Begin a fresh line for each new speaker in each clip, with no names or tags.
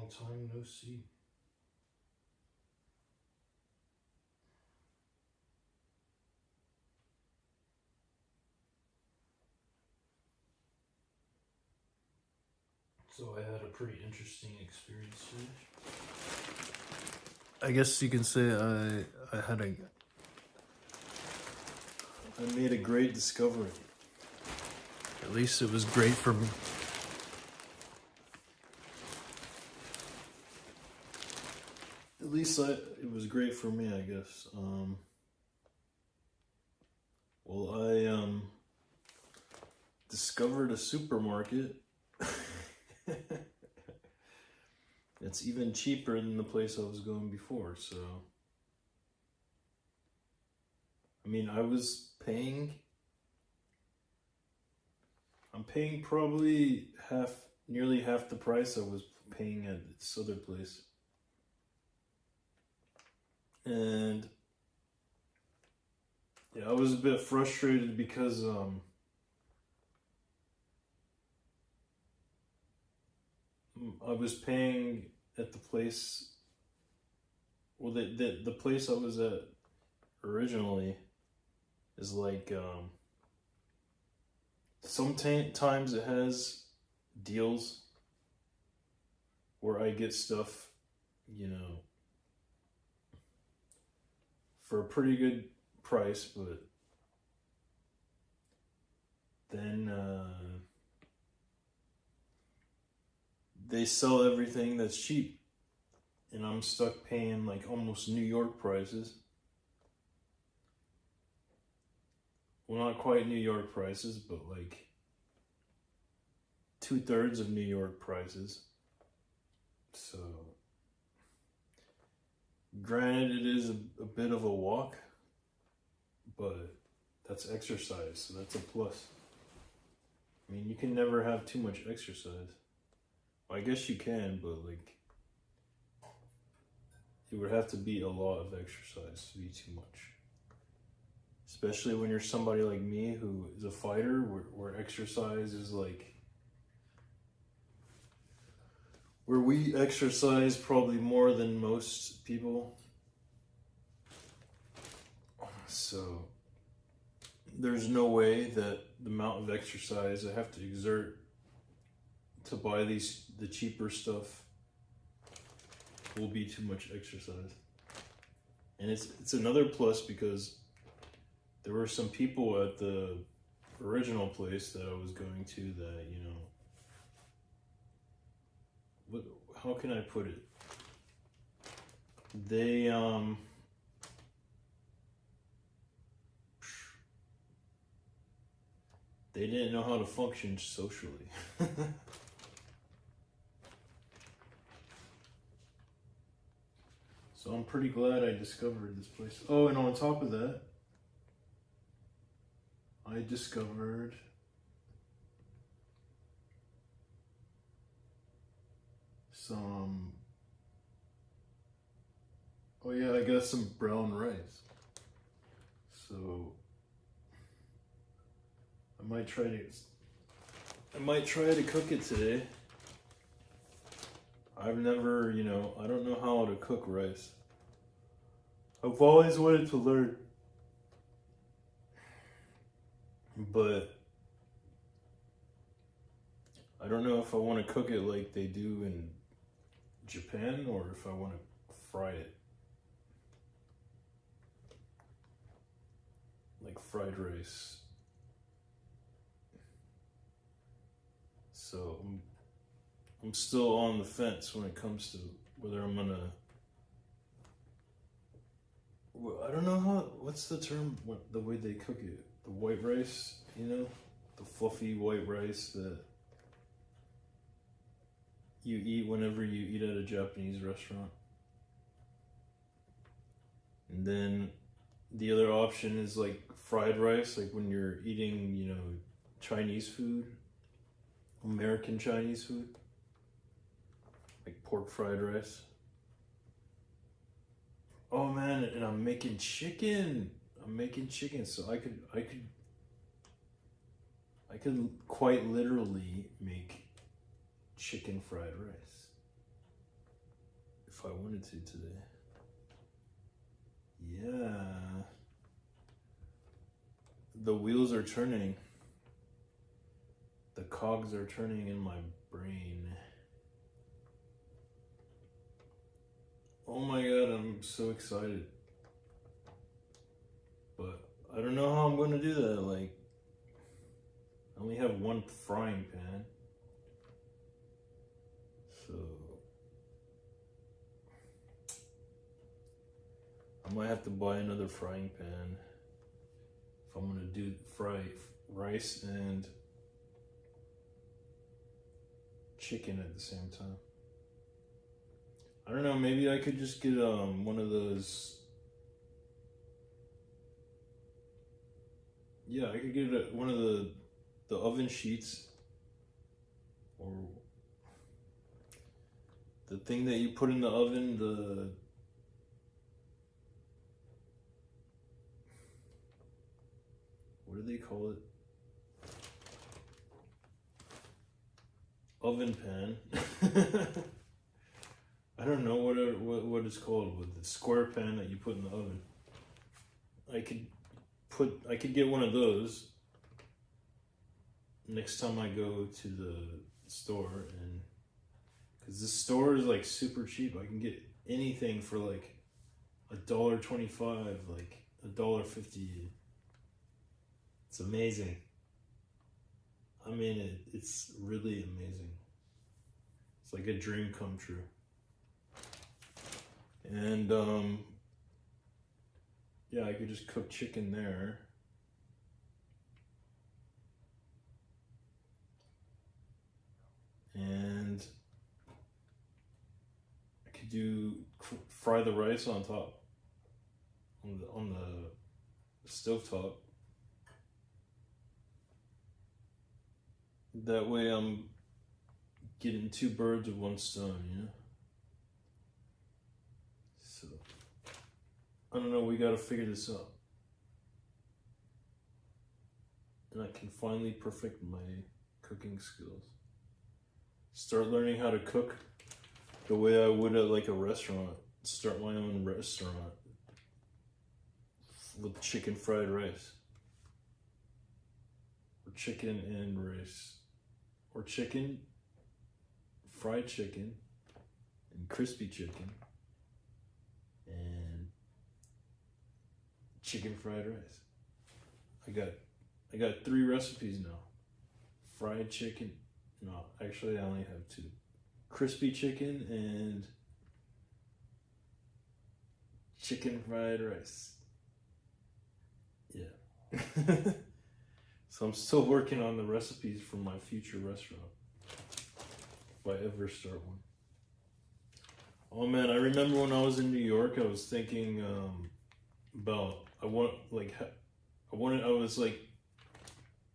Long time no see. So I had a pretty interesting experience today. I guess you can say I made a great discovery. At least it was great for me. At least it was great for me, I guess. I discovered a supermarket. It's even cheaper than the place I was going before, so I mean, I'm paying probably nearly half the price I was paying at this other place. And yeah, I was a bit frustrated because I was paying at the place. Well, the place I was at originally is like sometimes it has deals where I get stuff, for a pretty good price, but then they sell everything that's cheap, and I'm stuck paying like almost New York prices. Well, not quite New York prices, but like 2/3 of New York prices. So, granted, it is a bit of a walk, but that's exercise, so that's a plus. I mean, you can never have too much exercise. Well, I guess you can, but like, it would have to be a lot of exercise to be too much. Especially when you're somebody like me who is a fighter, where exercise is like, where we exercise probably more than most people. So there's no way that the amount of exercise I have to exert to buy the cheaper stuff will be too much exercise. And it's another plus because there were some people at the original place that I was going to that, how can I put it? They didn't know how to function socially. So I'm pretty glad I discovered this place. Oh, and on top of that, I discovered some, oh yeah, I got some brown rice. So I might try to cook it today. I've never, I don't know how to cook rice. I've always wanted to learn. But I don't know if I want to cook it like they do in Japan or if I want to fry it. Like fried rice. So I'm still on the fence when it comes to whether I'm gonna. I don't know what's the term, the way they cook it? The white rice, the fluffy white rice that you eat whenever you eat at a Japanese restaurant. And then the other option is like fried rice, like when you're eating, Chinese food, American Chinese food, like pork fried rice. Oh man, and I'm making chicken, so I could quite literally make chicken fried rice. if I wanted to today. Yeah. The wheels are turning. The cogs are turning in my brain. Oh my god, I'm so excited. But I don't know how I'm going to do that. Like, I only have one frying pan. So I might have to buy another frying pan if I'm going to do fry rice and chicken at the same time. I don't know, maybe I could just get one of those. Yeah, I could get one of the oven sheets, or the thing that you put in the oven, what do they call it? Oven pan. I don't know what it's called, with the square pan that you put in the oven. I could get one of those next time I go to the store, and because this store is like super cheap. I can get anything for like $1.25, like $1.50. It's amazing. I mean, it's really amazing. It's like a dream come true. And yeah, I could just cook chicken there. And I could fry the rice on top, on the stovetop. That way I'm getting two birds with one stone, you know? So, I don't know, we gotta figure this out. And I can finally perfect my cooking skills. Start learning how to cook the way I would at like a restaurant. Start my own restaurant with chicken fried rice. Or chicken and rice. Or chicken, fried chicken, and crispy chicken, and chicken fried rice. I got 3 recipes now. Fried chicken, no, actually I only have 2. Crispy chicken and chicken fried rice. Yeah. So I'm still working on the recipes for my future restaurant, if I ever start one. Oh man, I remember when I was in New York, I was thinking about I was like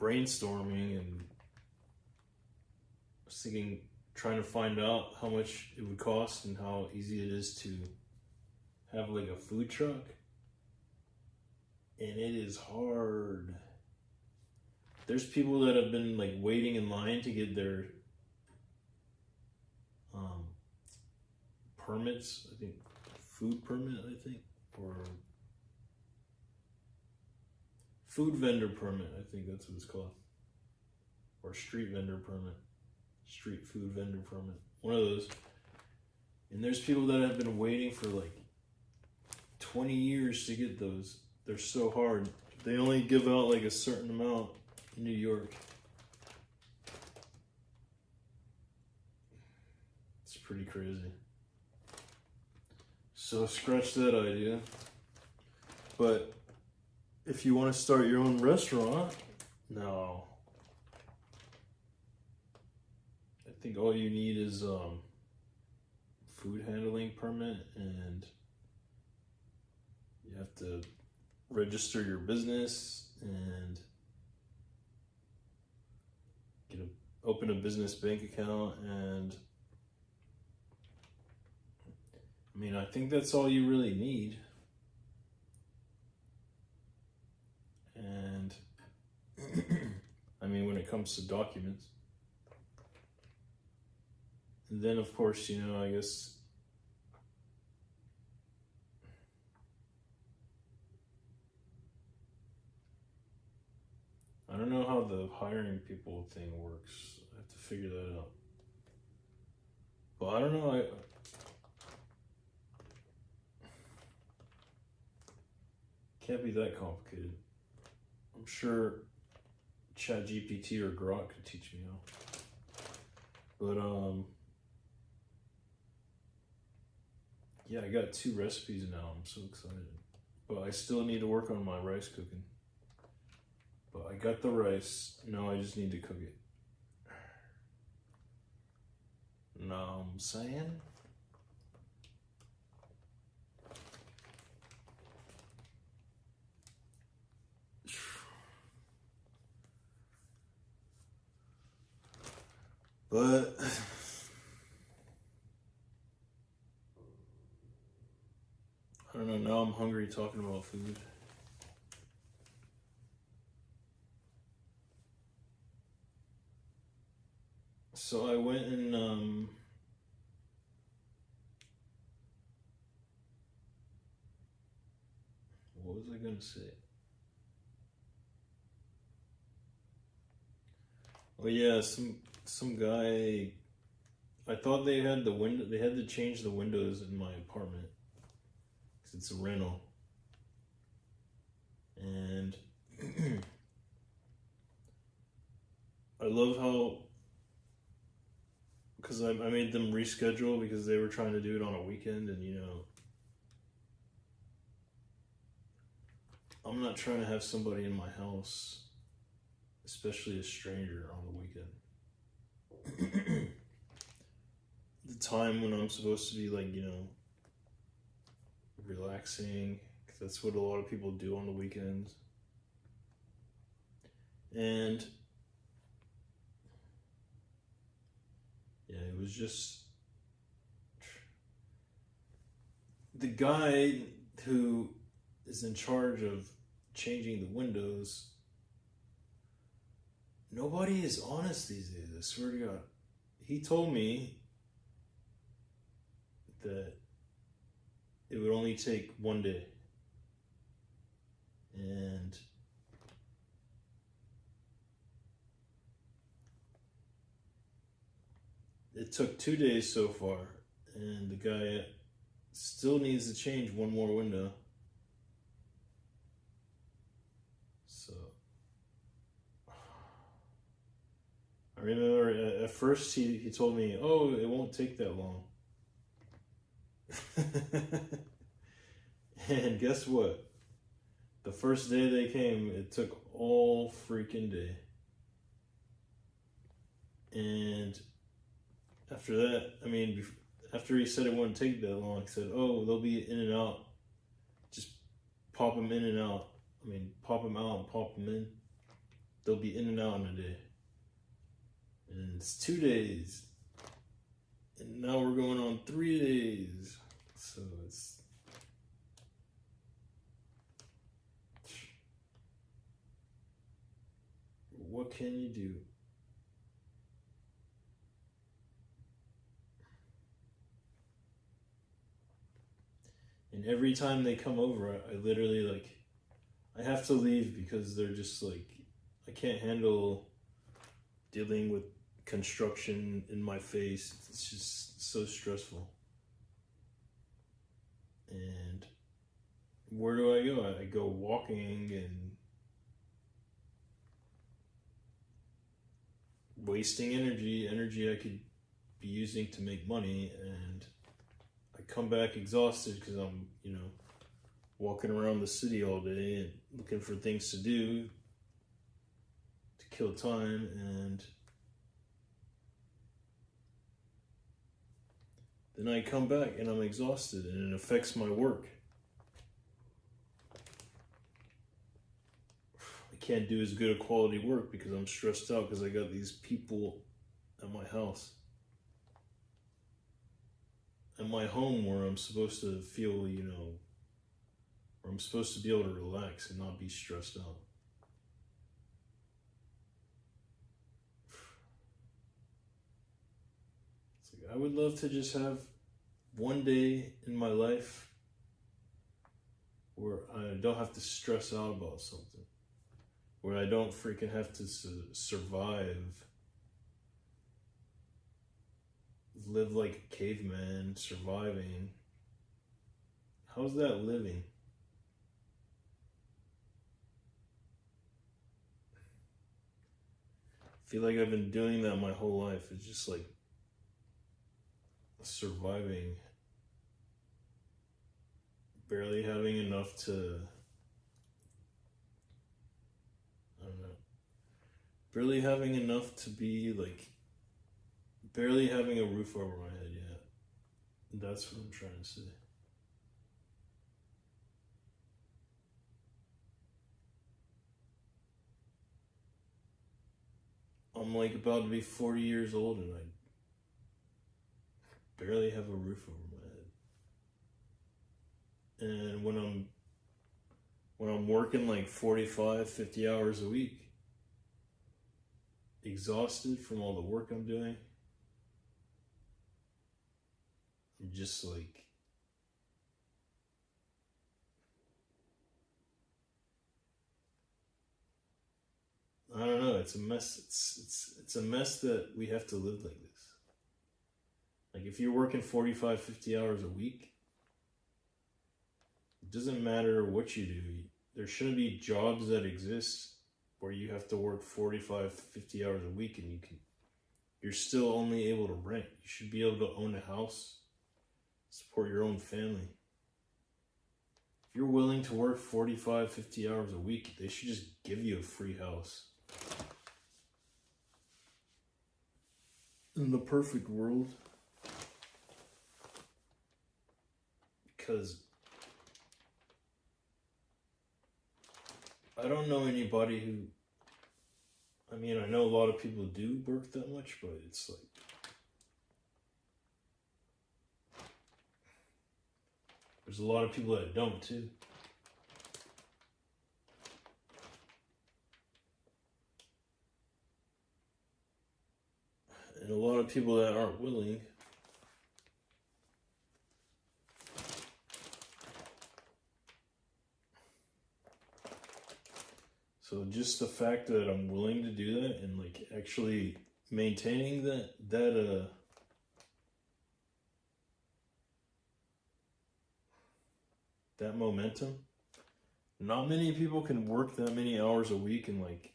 brainstorming, and I was thinking, trying to find out how much it would cost and how easy it is to have like a food truck, and it is hard. There's people that have been like waiting in line to get their permits. I think food permit. Or food vendor permit. I think that's what it's called. Or street vendor permit. Street food vendor permit. One of those. And there's people that have been waiting for like 20 years to get those. They're so hard. They only give out like a certain amount in New York. It's pretty crazy. So scratch that idea. But if you want to start your own restaurant, no. I think all you need is food handling permit, and you have to register your business and open a business bank account, and I mean, I think that's all you really need. And I mean, when it comes to documents. And then of course, you know, I guess hiring people thing works. I have to figure that out. But I don't know. Can't be that complicated. I'm sure ChatGPT or Grok could teach me how. But yeah, I got 2 recipes now. I'm so excited. But I still need to work on my rice cooking. But I got the rice. Now I just need to cook it. Know what I'm saying? But I don't know, now I'm hungry talking about food. So I went and what was I gonna say? Oh yeah, some guy. I thought they had the window. They had to change the windows in my apartment because it's a rental, and I love how because I made them reschedule because they were trying to do it on a weekend, and you know, I'm not trying to have somebody in my house, especially a stranger, on the weekend. The time when I'm supposed to be like, you know, relaxing, 'cause that's what a lot of people do on the weekends. And yeah, it was just the guy who is in charge of changing the windows. Nobody is honest these days, I swear to God. He told me that it would only take 1 day. And it took 2 days so far, and the guy still needs to change 1 more window. So I remember at first he told me, oh, it won't take that long. And guess what? The first day they came, it took all freaking day. And after that, I mean, after he said it wouldn't take that long, he said, oh, they'll be in and out. Just pop them in and out. I mean, pop them out and pop them in. They'll be in and out in a day. And it's 2 days. And now we're going on 3 days. So it's... What can you do? And every time they come over, I literally, like, I have to leave because they're just like, I can't handle dealing with construction in my face. It's just so stressful. And where do I go? I go walking and wasting energy I could be using to make money, and I come back exhausted because I'm, you know, walking around the city all day and looking for things to do to kill time, and then I come back and I'm exhausted and it affects my work. I can't do as good a quality work because I'm stressed out because I got these people at my house. At my home where I'm supposed to feel, you know, where I'm supposed to be able to relax and not be stressed out. It's like, I would love to just have 1 day in my life where I don't have to stress out about something. where I don't freaking have to survive, live like a caveman, surviving. How's that living? I feel like I've been doing that my whole life. It's just like surviving, barely having enough to, I don't know, barely having enough to be like, barely having a roof over my head yet. That's what I'm trying to say. I'm like about to be 40 years old and I barely have a roof over my head. And when I'm working like 45, 50 hours a week, exhausted from all the work I'm doing, I'm just like, I don't know, it's a mess. It's a mess that we have to live like this. Like if you're working 45, 50 hours a week, it doesn't matter what you do. There shouldn't be jobs that exist where you have to work 45, 50 hours a week and you're still only able to rent. You should be able to own a house, support your own family. If you're willing to work 45, 50 hours a week, they should just give you a free house. In the perfect world, because I don't know anybody who, I mean, I know a lot of people do work that much, but it's like, there's a lot of people that don't too. And a lot of people that aren't willing. So just the fact that I'm willing to do that and like actually maintaining that momentum. Not many people can work that many hours a week and like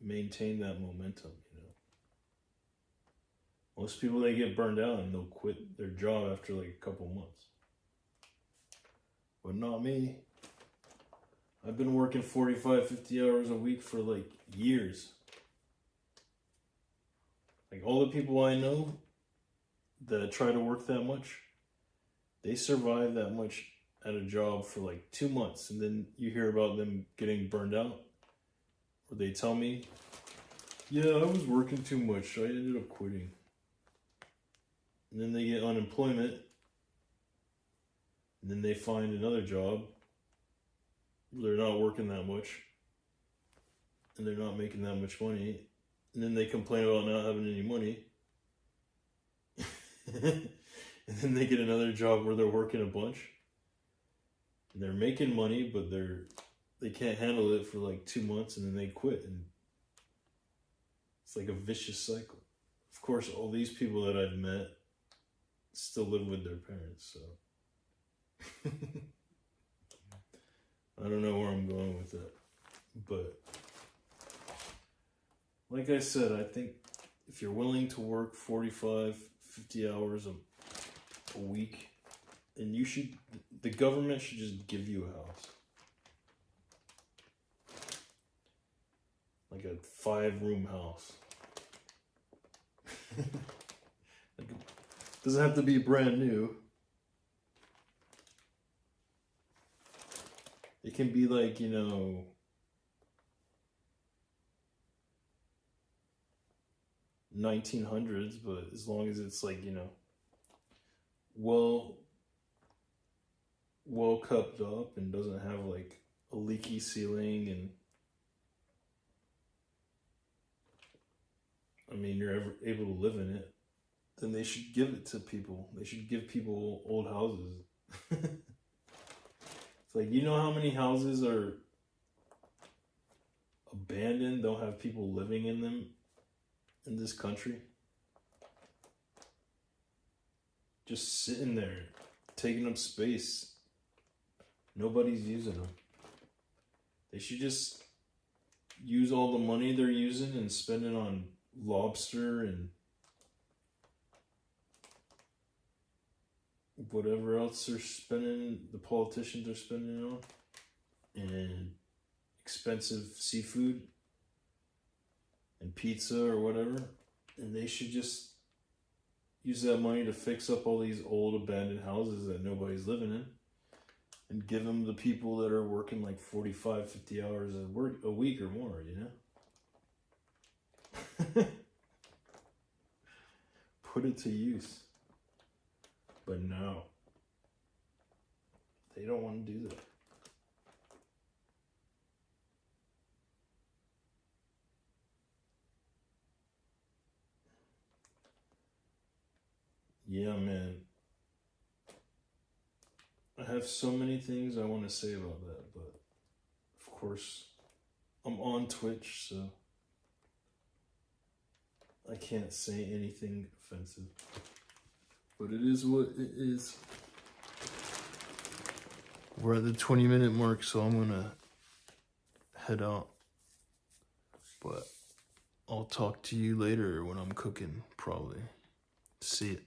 maintain that momentum, you know. Most people, they get burned out and they'll quit their job after like a couple months. But not me. I've been working 45, 50 hours a week for like years. Like all the people I know that try to work that much, they survive that much at a job for like 2 months, and then you hear about them getting burned out. Or they tell me, yeah, I was working too much, so I ended up quitting. And then they get unemployment, and then they find another job where they're not working that much, and they're not making that much money, and then they complain about not having any money. And then they get another job where they're working a bunch. And they're making money, but they can't handle it for like 2 months, and then they quit. And it's like a vicious cycle. Of course, all these people that I've met still live with their parents, so I don't know where I'm going with that. But like I said, I think if you're willing to work 45, 50 hours a week, and the government should just give you a house. Like a 5-room house. Like it doesn't have to be brand new. It can be like, 1900s, but as long as it's like, well kept up and doesn't have like a leaky ceiling, and I mean you're ever able to live in it, then they should give it to people. They should give people old houses. It's like, you know how many houses are abandoned, don't have people living in them in this country. Just sitting there, taking up space. Nobody's using them. They should just use all the money they're using and spend it on lobster and whatever else they're spending, the politicians are spending on, and expensive seafood and pizza or whatever. And they should just use that money to fix up all these old abandoned houses that nobody's living in and give them the people that are working like 45, 50 hours a week or more, you know? Put it to use. But no, they don't want to do that. Yeah, man. I have so many things I want to say about that, but of course, I'm on Twitch, so I can't say anything offensive. But it is what it is. We're at the 20-minute mark, so I'm gonna head out. But I'll talk to you later when I'm cooking, probably. See it.